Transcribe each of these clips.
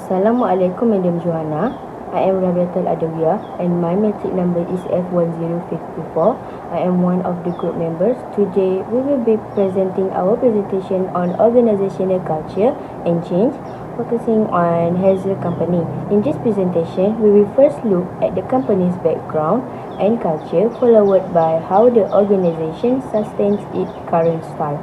Assalamualaikum Madam Johanna. I am Rabiatul Adawiyah and my matric number is F10524. I am one of the group members. Today we will be presenting our presentation on organizational culture and change, focusing on Hazel Company. In this presentation, we will first look at the company's background and culture, followed by how the organization sustains its current style.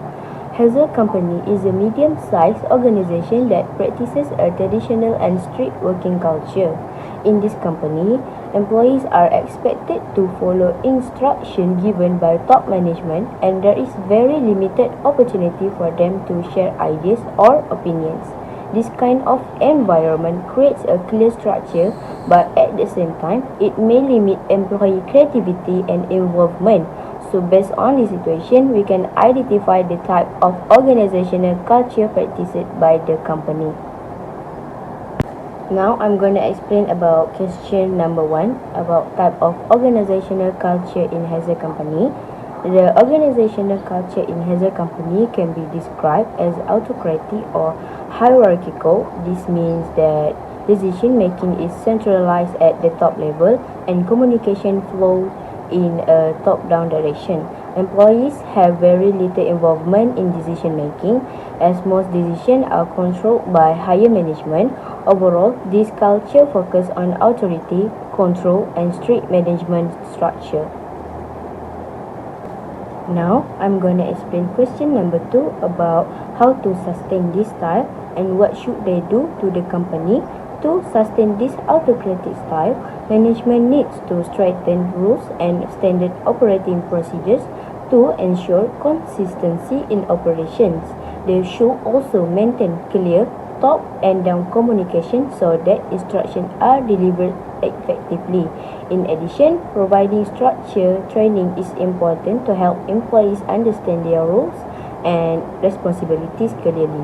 Hazel Company is a medium-sized organization that practices a traditional and strict working culture. In this company, employees are expected to follow instructions given by top management, and there is very limited opportunity for them to share ideas or opinions. This kind of environment creates a clear structure, but at the same time, it may limit employee creativity and involvement. So based on the situation, we can identify the type of organizational culture practiced by the company. Now I'm going to explain about question number 1 about type of organizational culture in Hazel Company. The organizational culture in Hazel Company can be described as autocratic or hierarchical. This means that decision making is centralized at the top level and communication flows in a top-down direction. Employees have very little involvement in decision making, as most decisions are controlled by higher management. Overall, this culture focuses on authority, control, and strict management structure. Now, I'm going to explain question number 2 about how to sustain this style and what should they do to the company. To sustain this autocratic style, management needs to strengthen rules and standard operating procedures to ensure consistency in operations. They should also maintain clear top and down communication so that instructions are delivered effectively. In addition, providing structured training is important to help employees understand their roles and responsibilities clearly.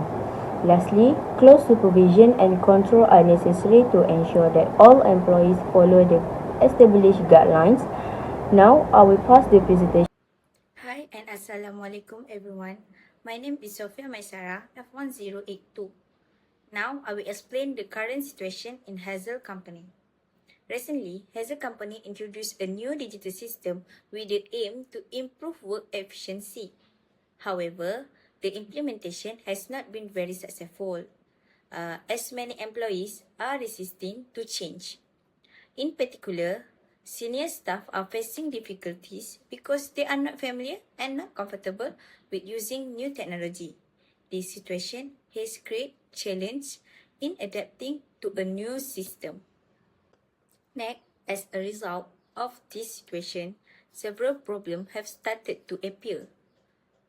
Lastly, close supervision and control are necessary to ensure that all employees follow the established guidelines. Now, I will pass the presentation. Hi and Assalamualaikum everyone. My name is Sofia Maisara, F1082. Now, I will explain the current situation in Hazel Company. Recently, Hazel Company introduced a new digital system with the aim to improve work efficiency. However, the implementation has not been very successful, as many employees are resisting to change. In particular, senior staff are facing difficulties because they are not familiar and not comfortable with using new technology. This situation has created challenge in adapting to a new system. Next, as a result of this situation, several problems have started to appear.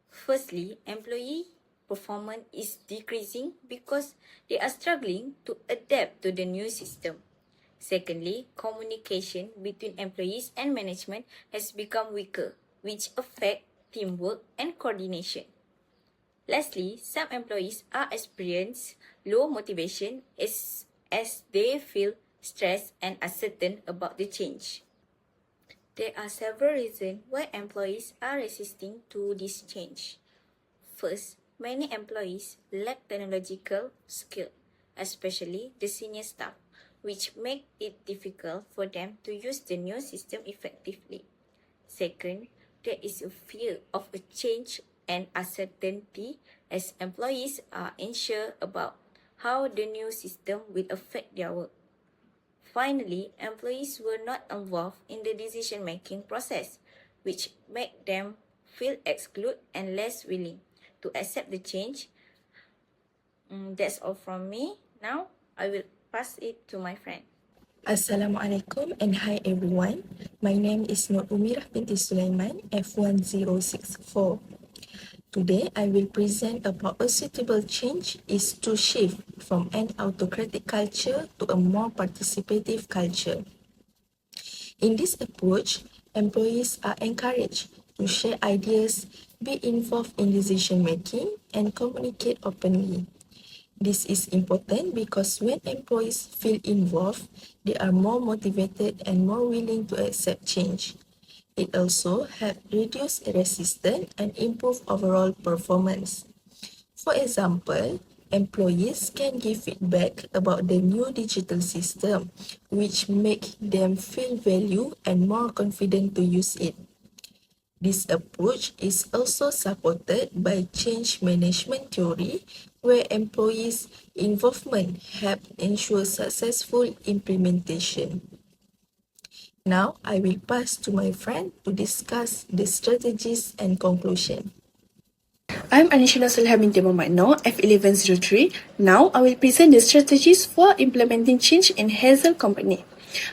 Firstly, employee performance is decreasing because they are struggling to adapt to the new system. Secondly, communication between employees and management has become weaker, which affect teamwork and coordination. Lastly, some employees are experiencing low motivation as they feel stressed and uncertain about the change. There are several reasons why employees are resisting to this change. First, many employees lack technological skill, especially the senior staff, which make it difficult for them to use the new system effectively. Second, there is a fear of a change and uncertainty as employees are unsure about how the new system will affect their work. Finally, employees were not involved in the decision-making process, which made them feel excluded and less willing to accept the change. That's all from me. Now, I will pass it to my friend. Assalamualaikum and hi everyone. My name is Nur Umirah binti Sulaiman, F1064. Today, I will present about a suitable change is to shift from an autocratic culture to a more participative culture. In this approach, employees are encouraged to share ideas, be involved in decision making, and communicate openly. This is important because when employees feel involved, they are more motivated and more willing to accept change. It also helps reduce resistance and improve overall performance. For example, Employees can give feedback about the new digital system, which make them feel valued and more confident to use it. This approach is also supported by change management theory, where employees' involvement help ensure successful implementation. Now, I will pass to my friend to discuss the strategies and conclusion. I'm Anisha Salha binti Muhammad Noor, F1103. Now, I will present the strategies for implementing change in Hazel Company.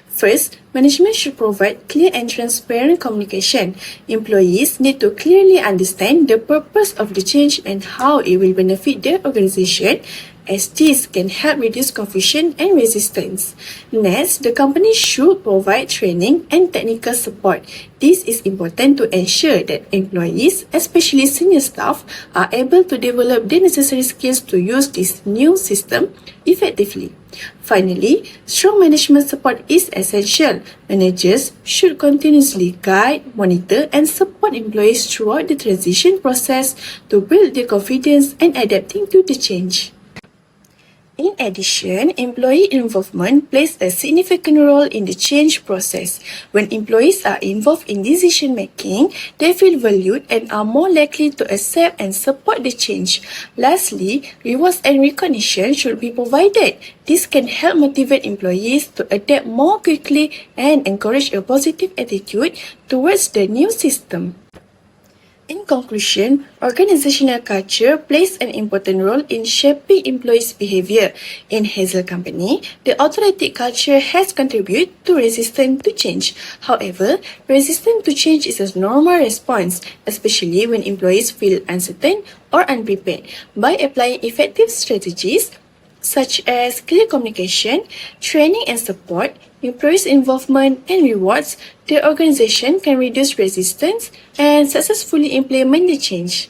First, management should provide clear and transparent communication. Employees need to clearly understand the purpose of the change and how it will benefit their organization, as this can help reduce confusion and resistance. Next, the company should provide training and technical support. This is important to ensure that employees, especially senior staff, are able to develop the necessary skills to use this new system effectively. Finally, strong management support is essential. Managers should continuously guide, monitor, and support employees throughout the transition process to build their confidence and adapting to the change. In addition, employee involvement plays a significant role in the change process. When employees are involved in decision making, they feel valued and are more likely to accept and support the change. Lastly, rewards and recognition should be provided. This can help motivate employees to adapt more quickly and encourage a positive attitude towards the new system. In conclusion, organizational culture plays an important role in shaping employees' behavior. In Hazel Company, the authoritative culture has contributed to resistance to change. However, resistance to change is a normal response, especially when employees feel uncertain or unprepared. By applying effective strategies, such as clear communication, training and support, employees' involvement, and rewards, the organization can reduce resistance and successfully implement the change.